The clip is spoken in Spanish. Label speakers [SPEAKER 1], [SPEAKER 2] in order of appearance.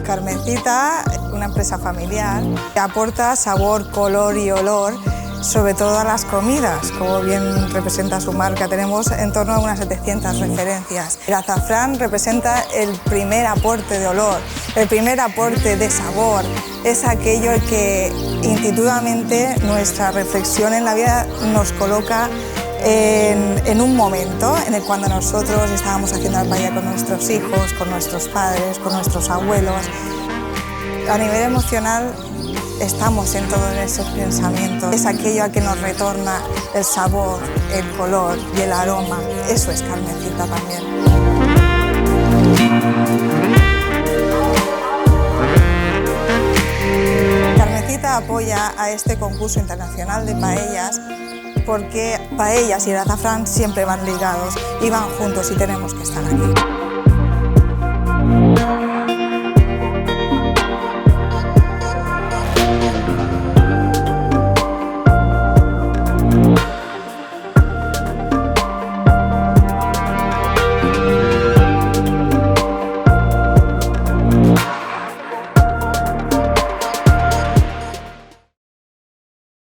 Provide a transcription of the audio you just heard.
[SPEAKER 1] Carmencita, una empresa familiar que aporta sabor, color y olor, sobre todo a las comidas. Como bien representa su marca, tenemos en torno a unas 700 referencias. El azafrán representa el primer aporte de olor, el primer aporte de sabor. Es aquello que intuitivamente nuestra reflexión en la vida nos coloca en un momento en el cuando nosotros estábamos haciendo la paella con nuestros hijos, con nuestros padres, con nuestros abuelos. A nivel emocional estamos en todos esos pensamientos. Es aquello a que nos retorna el sabor, el color y el aroma. Eso es Carmencita también. Carmencita apoya a este concurso internacional de paellas porque paellas y el azafrán siempre van ligados y van juntos y tenemos que estar aquí.